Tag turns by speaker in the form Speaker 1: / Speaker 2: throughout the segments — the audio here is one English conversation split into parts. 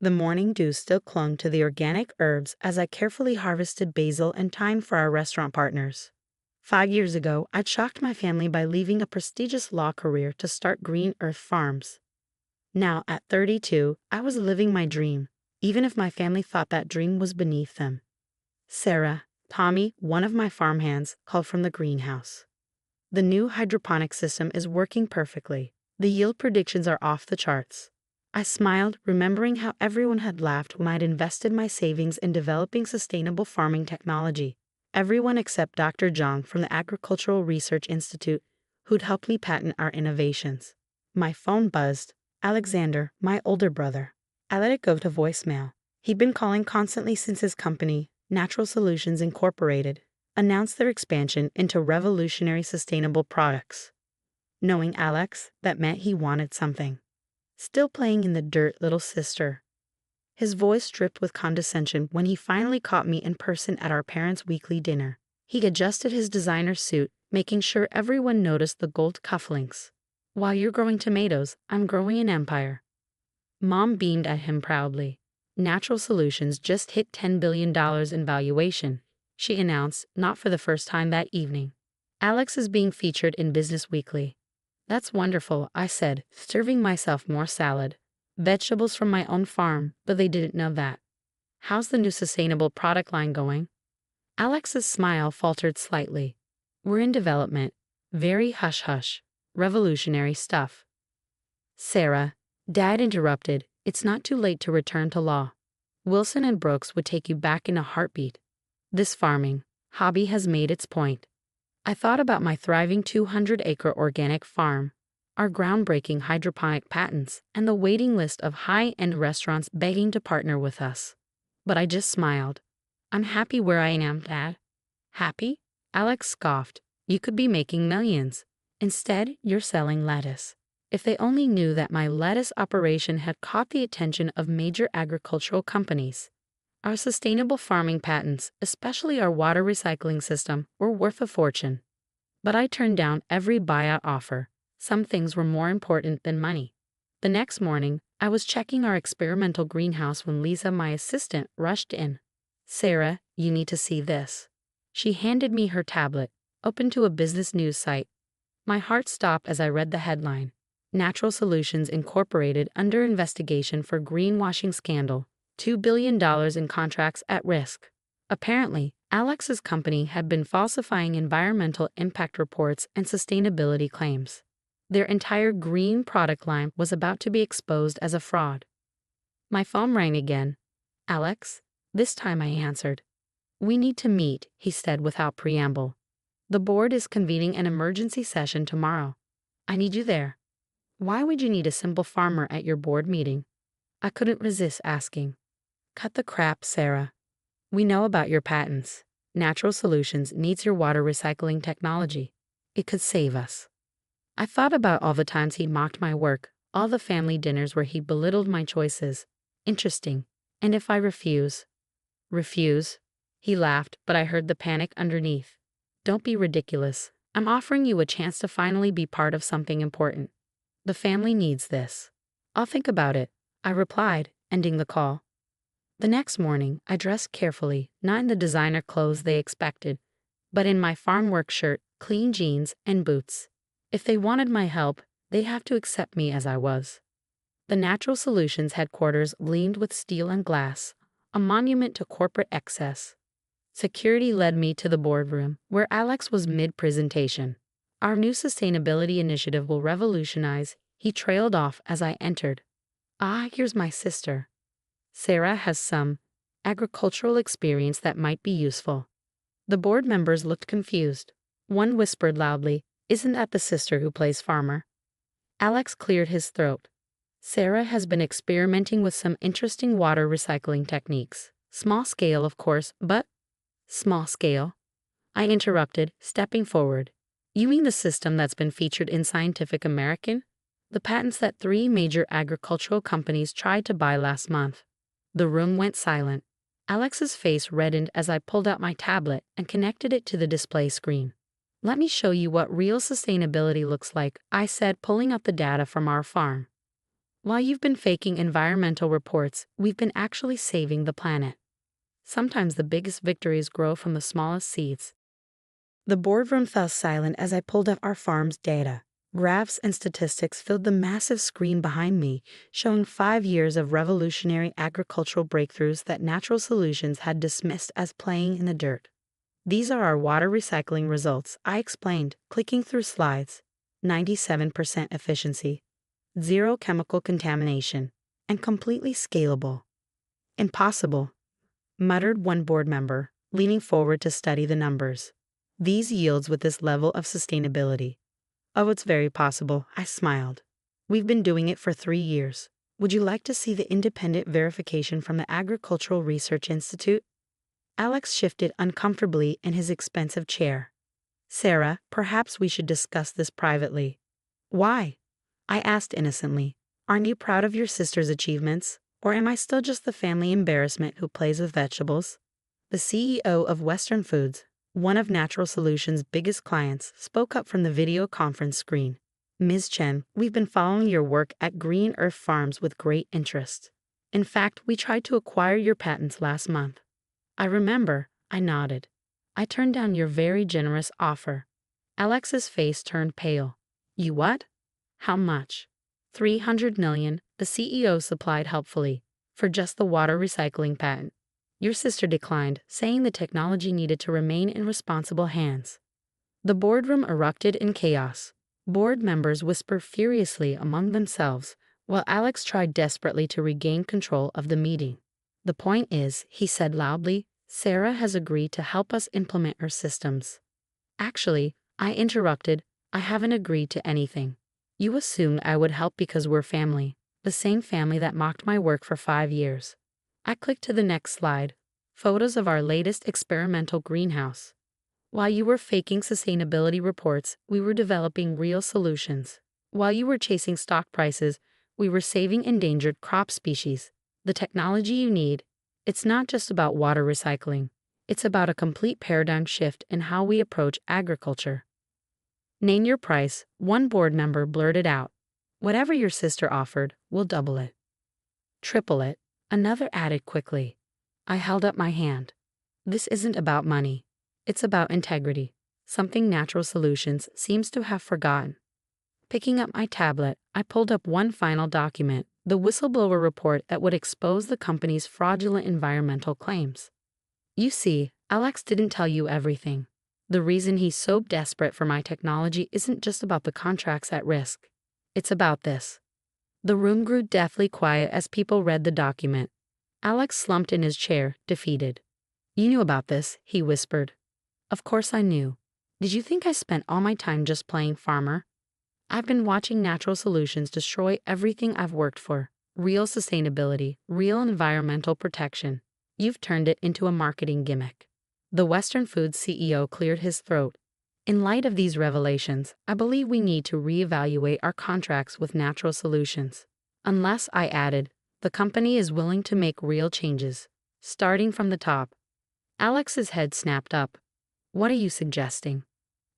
Speaker 1: The morning dew still clung to the organic herbs as I carefully harvested basil and thyme for our restaurant partners. 5 years ago, I'd shocked my family by leaving a prestigious law career to start Green Earth Farms. Now, at 32, I was living my dream, even if my family thought that dream was beneath them. Sarah, Tommy, one of my farmhands, called from the greenhouse. The new hydroponic system is working perfectly. The yield predictions are off the charts. I smiled, remembering how everyone had laughed when I'd invested my savings in developing sustainable farming technology. Everyone except Dr. Zhang from the Agricultural Research Institute, who'd helped me patent our innovations. My phone buzzed. Alexander, my older brother. I let it go to voicemail. He'd been calling constantly since his company, Natural Solutions Incorporated, announced their expansion into revolutionary sustainable products. Knowing Alex, that meant he wanted something. Still playing in the dirt, little sister. His voice dripped with condescension when he finally caught me in person at our parents' weekly dinner. He adjusted his designer suit, making sure everyone noticed the gold cufflinks. While you're growing tomatoes, I'm growing an empire. Mom beamed at him proudly. Natural Solutions just hit $10 billion in valuation, she announced, not for the first time that evening. Alex is being featured in Business Weekly. That's wonderful, I said, serving myself more salad. Vegetables from my own farm, but they didn't know that. How's the new sustainable product line going? Alex's smile faltered slightly. We're in development. Very hush-hush. Revolutionary stuff. Sarah, Dad interrupted, it's not too late to return to law. Wilson and Brooks would take you back in a heartbeat. This farming hobby has made its point. I thought about my thriving 200-acre organic farm, our groundbreaking hydroponic patents, and the waiting list of high-end restaurants begging to partner with us. But I just smiled. I'm happy where I am, Dad. Happy? Alex scoffed. You could be making millions. Instead, you're selling lettuce. If they only knew that my lettuce operation had caught the attention of major agricultural companies. Our sustainable farming patents, especially our water recycling system, were worth a fortune. But I turned down every buyout offer. Some things were more important than money. The next morning, I was checking our experimental greenhouse when Lisa, my assistant, rushed in. Sarah, you need to see this. She handed me her tablet, open to a business news site. My heart stopped as I read the headline. Natural Solutions Incorporated under investigation for greenwashing scandal. $2 billion in contracts at risk. Apparently, Alex's company had been falsifying environmental impact reports and sustainability claims. Their entire green product line was about to be exposed as a fraud. My phone rang again. Alex? This time I answered. We need to meet, he said without preamble. The board is convening an emergency session tomorrow. I need you there. Why would you need a simple farmer at your board meeting? I couldn't resist asking. Cut the crap, Sarah. We know about your patents. Natural Solutions needs your water recycling technology. It could save us. I thought about all the times he mocked my work, all the family dinners where he belittled my choices. Interesting. And if I refuse? Refuse? He laughed, but I heard the panic underneath. Don't be ridiculous. I'm offering you a chance to finally be part of something important. The family needs this. I'll think about it, I replied, ending the call. The next morning, I dressed carefully, not in the designer clothes they expected, but in my farm work shirt, clean jeans, and boots. If they wanted my help, they'd have to accept me as I was. The Natural Solutions headquarters gleamed with steel and glass, a monument to corporate excess. Security led me to the boardroom, where Alex was mid-presentation. Our new sustainability initiative will revolutionize, he trailed off as I entered. Ah, here's my sister. Sarah has some agricultural experience that might be useful. The board members looked confused. One whispered loudly, Isn't that the sister who plays farmer? Alex cleared his throat. Sarah has been experimenting with some interesting water recycling techniques. Small scale, of course, but... Small scale? I interrupted, stepping forward. You mean the system that's been featured in Scientific American? The patents that 3 major agricultural companies tried to buy last month. The room went silent. Alex's face reddened as I pulled out my tablet and connected it to the display screen. Let me show you what real sustainability looks like, I said, pulling up the data from our farm. While you've been faking environmental reports, we've been actually saving the planet. Sometimes the biggest victories grow from the smallest seeds. The boardroom fell silent as I pulled up our farm's data. Graphs and statistics filled the massive screen behind me, showing 5 years of revolutionary agricultural breakthroughs that natural solutions had dismissed as playing in the dirt. These are our water recycling results, I explained, clicking through slides. 97% efficiency, zero chemical contamination, and completely scalable. Impossible, muttered one board member, leaning forward to study the numbers. These yields with this level of sustainability. Oh, it's very possible, I smiled. We've been doing it for 3 years. Would you like to see the independent verification from the Agricultural Research Institute? Alex shifted uncomfortably in his expensive chair. Sarah, perhaps we should discuss this privately. Why? I asked innocently. Aren't you proud of your sister's achievements? Or am I still just the family embarrassment who plays with vegetables? The CEO of Western Foods, one of Natural Solutions' biggest clients, spoke up from the video conference screen. Ms. Chen, we've been following your work at Green Earth Farms with great interest. In fact, we tried to acquire your patents last month. I remember, I nodded. I turned down your very generous offer. Alex's face turned pale. You what? How much? 300 million, the CEO supplied helpfully, for just the water recycling patent. Your sister declined, saying the technology needed to remain in responsible hands. The boardroom erupted in chaos. Board members whispered furiously among themselves, while Alex tried desperately to regain control of the meeting. The point is, he said loudly, Sarah has agreed to help us implement her systems. Actually, I interrupted, I haven't agreed to anything. You assumed I would help because we're family, the same family that mocked my work for 5 years. I clicked to the next slide, photos of our latest experimental greenhouse. While you were faking sustainability reports, we were developing real solutions. While you were chasing stock prices, we were saving endangered crop species. The technology you need, it's not just about water recycling. It's about a complete paradigm shift in how we approach agriculture. Name your price, one board member blurted out. Whatever your sister offered, we'll double it. Triple it, another added quickly. I held up my hand. This isn't about money. It's about integrity, something Natural Solutions seems to have forgotten. Picking up my tablet, I pulled up one final document, the whistleblower report that would expose the company's fraudulent environmental claims. You see, Alex didn't tell you everything. The reason he's so desperate for my technology isn't just about the contracts at risk. It's about this. The room grew deathly quiet as people read the document. Alex slumped in his chair, defeated. You knew about this, he whispered. Of course I knew. Did you think I spent all my time just playing farmer? I've been watching Natural Solutions destroy everything I've worked for. Real sustainability, real environmental protection. You've turned it into a marketing gimmick. The Western Foods CEO cleared his throat. In light of these revelations, I believe we need to reevaluate our contracts with Natural Solutions. Unless, I added, the company is willing to make real changes, starting from the top. Alex's head snapped up. What are you suggesting?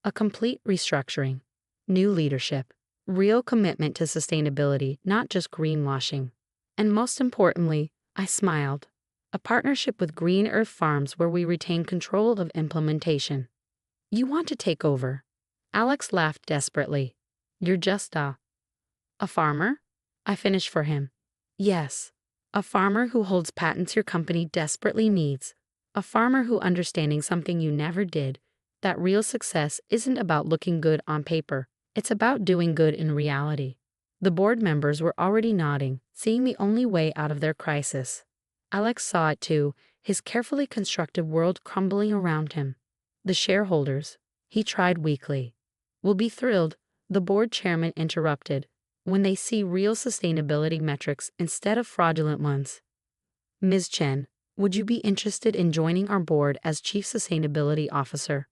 Speaker 1: A complete restructuring. New leadership. Real commitment to sustainability, not just greenwashing. And most importantly, I smiled. A partnership with Green Earth Farms where we retain control of implementation. You want to take over? Alex laughed desperately. You're just a farmer? I finished for him. Yes, a farmer who holds patents your company desperately needs. A farmer who understanding something you never did, that real success isn't about looking good on paper. It's about doing good in reality. The board members were already nodding, seeing the only way out of their crisis. Alex saw it too, his carefully constructed world crumbling around him. The shareholders, he tried weakly, will be thrilled, the board chairman interrupted, when they see real sustainability metrics instead of fraudulent ones. Ms. Chen, would you be interested in joining our board as Chief Sustainability Officer?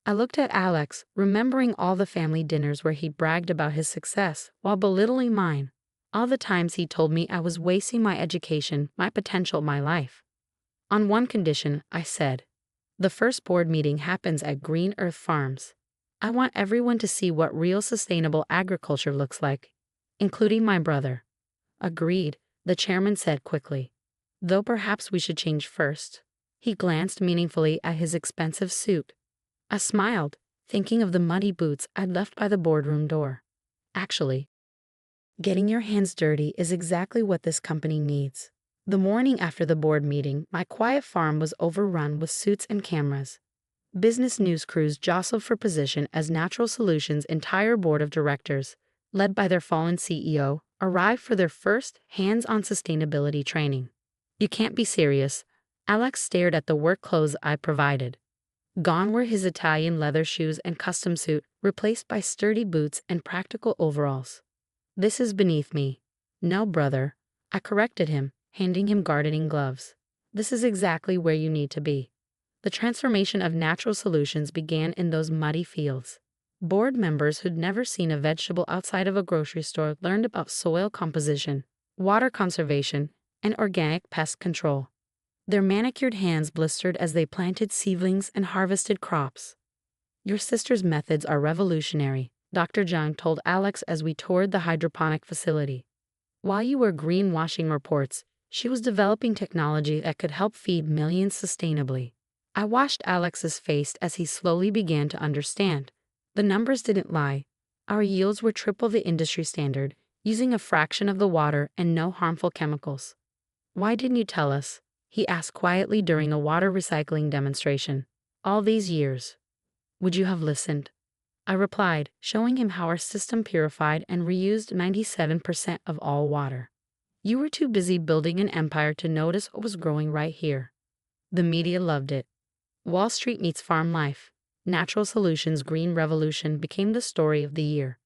Speaker 1: I looked at Alex, remembering all the family dinners where he bragged about his success while belittling mine. All the times he told me I was wasting my education, my potential, my life. On one condition, I said. The first board meeting happens at Green Earth Farms. I want everyone to see what real sustainable agriculture looks like, including my brother. Agreed, the chairman said quickly. Though perhaps we should change first. He glanced meaningfully at his expensive suit. I smiled, thinking of the muddy boots I'd left by the boardroom door. Actually, getting your hands dirty is exactly what this company needs. The morning after the board meeting, my quiet farm was overrun with suits and cameras. Business news crews jostled for position as Natural Solutions' entire board of directors, led by their fallen CEO, arrived for their first hands-on sustainability training. You can't be serious. Alex stared at the work clothes I provided. Gone were his Italian leather shoes and custom suit, replaced by sturdy boots and practical overalls. This is beneath me. No, brother. I corrected him, handing him gardening gloves. This is exactly where you need to be. The transformation of Natural Solutions began in those muddy fields. Board members who'd never seen a vegetable outside of a grocery store learned about soil composition, water conservation, and organic pest control. Their manicured hands blistered as they planted seedlings and harvested crops. Your sister's methods are revolutionary, Dr. Jung told Alex as we toured the hydroponic facility. While you were greenwashing reports, she was developing technology that could help feed millions sustainably. I watched Alex's face as he slowly began to understand. The numbers didn't lie. Our yields were triple the industry standard, using a fraction of the water and no harmful chemicals. Why didn't you tell us? He asked quietly during a water recycling demonstration. All these years. Would you have listened? I replied, showing him how our system purified and reused 97% of all water. You were too busy building an empire to notice what was growing right here. The media loved it. Wall Street meets farm life. Natural Solutions' green revolution became the story of the year.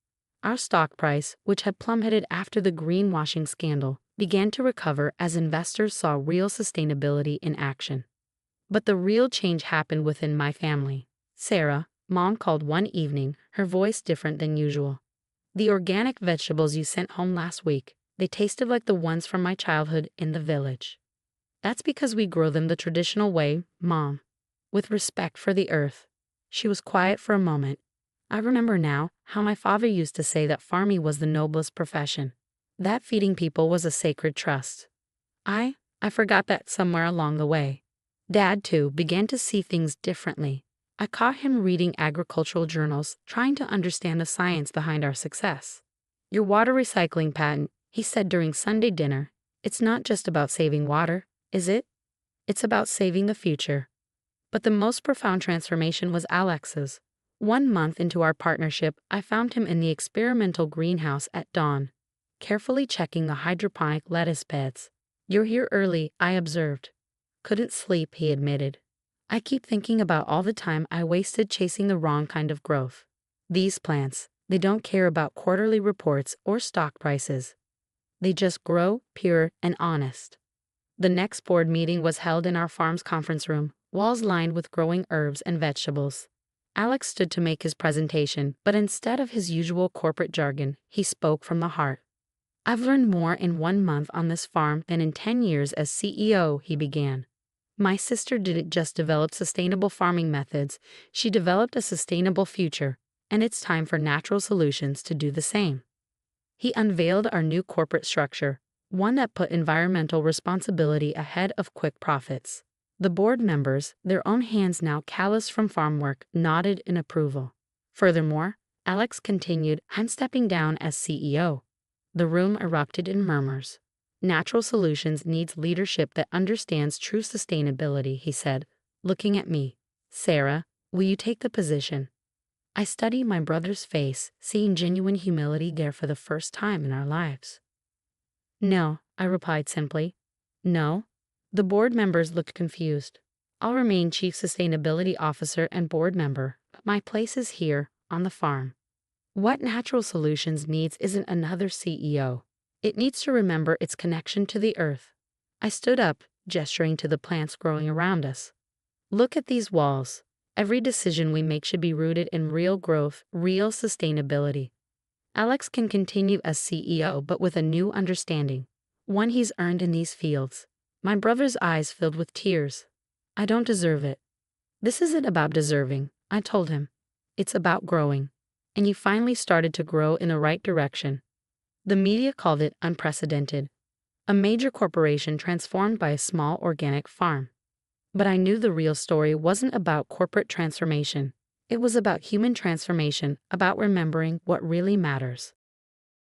Speaker 1: Our stock price, which had plummeted after the greenwashing scandal, began to recover as investors saw real sustainability in action. But the real change happened within my family. Sarah, Mom called one evening, her voice different than usual. The organic vegetables you sent home last week, they tasted like the ones from my childhood in the village. That's because we grow them the traditional way, Mom. With respect for the earth. She was quiet for a moment. I remember now how my father used to say that farming was the noblest profession. That feeding people was a sacred trust. I forgot that somewhere along the way. Dad, too, began to see things differently. I caught him reading agricultural journals, trying to understand the science behind our success. Your water recycling patent, he said during Sunday dinner, it's not just about saving water, is it? It's about saving the future. But the most profound transformation was Alex's. 1 month into our partnership, I found him in the experimental greenhouse at dawn, carefully checking the hydroponic lettuce beds. You're here early, I observed. Couldn't sleep, he admitted. I keep thinking about all the time I wasted chasing the wrong kind of growth. These plants, they don't care about quarterly reports or stock prices. They just grow, pure and honest. The next board meeting was held in our farm's conference room, walls lined with growing herbs and vegetables. Alex stood to make his presentation, but instead of his usual corporate jargon, he spoke from the heart. I've learned more in 1 month on this farm than in 10 years as CEO, he began. My sister didn't just develop sustainable farming methods, she developed a sustainable future, and it's time for Natural Solutions to do the same. He unveiled our new corporate structure, one that put environmental responsibility ahead of quick profits. The board members, their own hands now calloused from farm work, nodded in approval. Furthermore, Alex continued, I'm stepping down as CEO. The room erupted in murmurs. Natural Solutions needs leadership that understands true sustainability, he said, looking at me. Sarah, will you take the position? I studied my brother's face, seeing genuine humility there for the first time in our lives. No, I replied simply. No? The board members looked confused. I'll remain Chief Sustainability Officer and board member, but my place is here, on the farm. What Natural Solutions needs isn't another CEO. It needs to remember its connection to the earth. I stood up, gesturing to the plants growing around us. Look at these walls. Every decision we make should be rooted in real growth, real sustainability. Alex can continue as CEO but with a new understanding, one he's earned in these fields. My brother's eyes filled with tears. I don't deserve it. This isn't about deserving, I told him. It's about growing. And you finally started to grow in the right direction. The media called it unprecedented, a major corporation transformed by a small organic farm. But I knew the real story wasn't about corporate transformation. It was about human transformation, about remembering what really matters.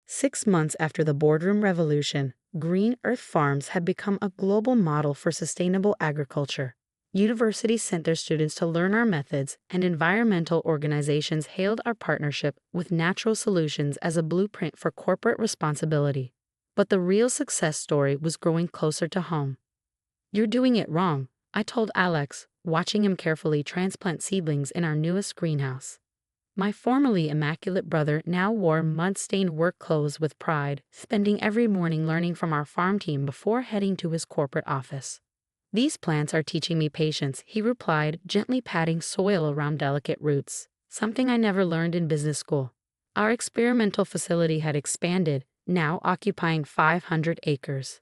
Speaker 1: 6 months after the boardroom revolution, Green Earth Farms had become a global model for sustainable agriculture. Universities sent their students to learn our methods, and environmental organizations hailed our partnership with Natural Solutions as a blueprint for corporate responsibility. But the real success story was growing closer to home. "You're doing it wrong," I told Alex, watching him carefully transplant seedlings in our newest greenhouse. My formerly immaculate brother now wore mud-stained work clothes with pride, spending every morning learning from our farm team before heading to his corporate office. "These plants are teaching me patience," he replied, gently patting soil around delicate roots, something I never learned in business school. Our experimental facility had expanded, now occupying 500 acres.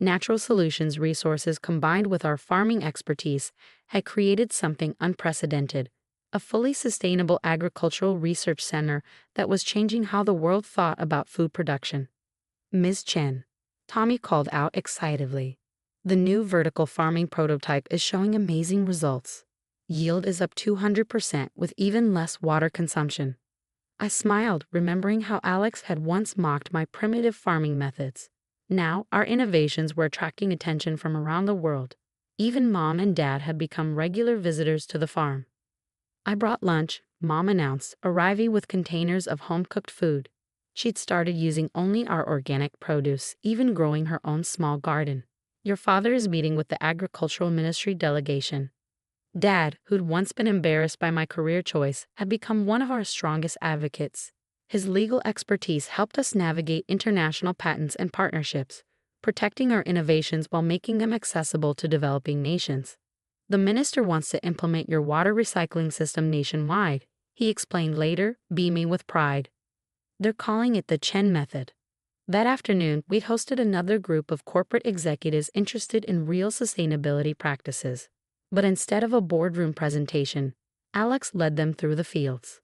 Speaker 1: Natural Solutions resources combined with our farming expertise had created something unprecedented, a fully sustainable agricultural research center that was changing how the world thought about food production. "Ms. Chen," Tommy called out excitedly, "the new vertical farming prototype is showing amazing results. Yield is up 200% with even less water consumption." I smiled, remembering how Alex had once mocked my primitive farming methods. Now, our innovations were attracting attention from around the world. Even Mom and Dad had become regular visitors to the farm. "I brought lunch," Mom announced, arriving with containers of home-cooked food. She'd started using only our organic produce, even growing her own small garden. "Your father is meeting with the Agricultural Ministry delegation." Dad, who'd once been embarrassed by my career choice, had become one of our strongest advocates. His legal expertise helped us navigate international patents and partnerships, protecting our innovations while making them accessible to developing nations. "The minister wants to implement your water recycling system nationwide," he explained later, beaming with pride. "They're calling it the Chen method." That afternoon, we'd hosted another group of corporate executives interested in real sustainability practices. But instead of a boardroom presentation, Alex led them through the fields.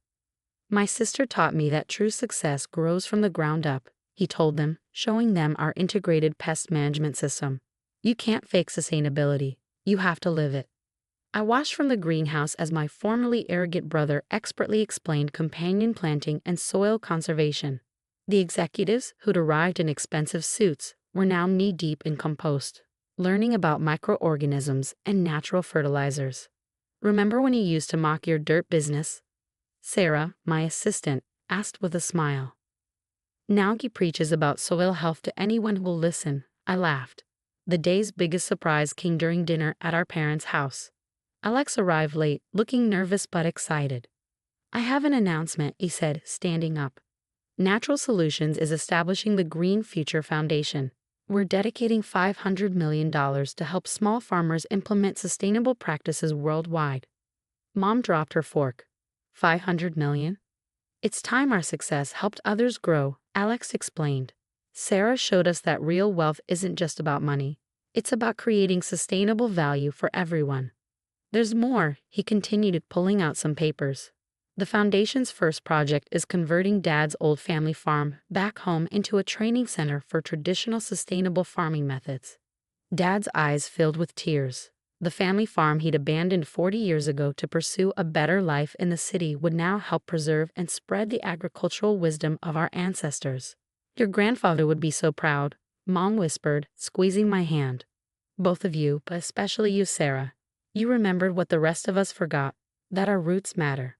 Speaker 1: "My sister taught me that true success grows from the ground up," he told them, showing them our integrated pest management system. "You can't fake sustainability. You have to live it." I watched from the greenhouse as my formerly arrogant brother expertly explained companion planting and soil conservation. The executives, who'd arrived in expensive suits, were now knee-deep in compost, learning about microorganisms and natural fertilizers. "Remember when you used to mock your dirt business?" Sarah, my assistant, asked with a smile. "Now he preaches about soil health to anyone who will listen," I laughed. The day's biggest surprise came during dinner at our parents' house. Alex arrived late, looking nervous but excited. "I have an announcement," he said, standing up. "Natural Solutions is establishing the Green Future Foundation. We're dedicating $500 million to help small farmers implement sustainable practices worldwide." Mom dropped her fork. $500 million? "It's time our success helped others grow," Alex explained. "Sarah showed us that real wealth isn't just about money. It's about creating sustainable value for everyone." "There's more," he continued, pulling out some papers. "The foundation's first project is converting Dad's old family farm back home into a training center for traditional sustainable farming methods." Dad's eyes filled with tears. The family farm he'd abandoned 40 years ago to pursue a better life in the city would now help preserve and spread the agricultural wisdom of our ancestors. "Your grandfather would be so proud," Mom whispered, squeezing my hand. "Both of you, but especially you, Sarah. You remembered what the rest of us forgot, that our roots matter."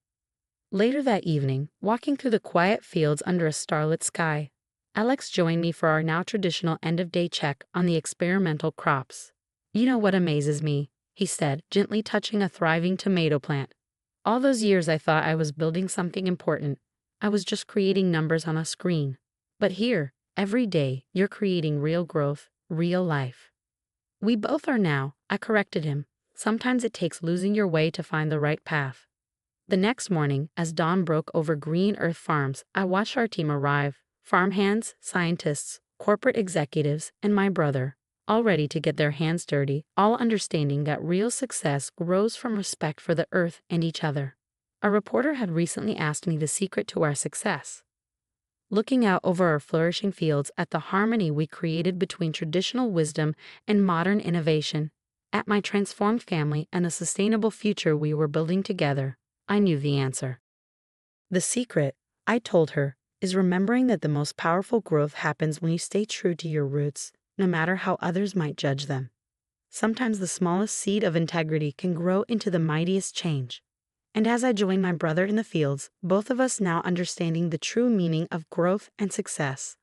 Speaker 1: Later that evening, walking through the quiet fields under a starlit sky, Alex joined me for our now traditional end-of-day check on the experimental crops. "You know what amazes me?" he said, gently touching a thriving tomato plant. "All those years I thought I was building something important. I was just creating numbers on a screen. But here, every day, you're creating real growth, real life." "We both are now," I corrected him. "Sometimes it takes losing your way to find the right path." The next morning, as dawn broke over Green Earth Farms, I watched our team arrive: farmhands, scientists, corporate executives, and my brother, all ready to get their hands dirty, all understanding that real success grows from respect for the earth and each other. A reporter had recently asked me the secret to our success. looking out over our flourishing fields at the harmony we created between traditional wisdom and modern innovation, at my transformed family and the sustainable future we were building together, I knew the answer. The secret, I told her, is remembering that the most powerful growth happens when you stay true to your roots, no matter how others might judge them. Sometimes the smallest seed of integrity can grow into the mightiest change. And as I joined my brother in the fields, both of us now understanding the true meaning of growth and success,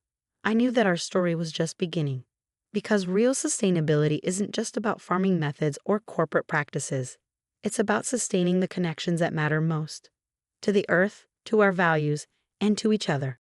Speaker 1: I knew that our story was just beginning. Because real sustainability isn't just about farming methods or corporate practices. It's about sustaining the connections that matter most. To the earth, to our values, and to each other.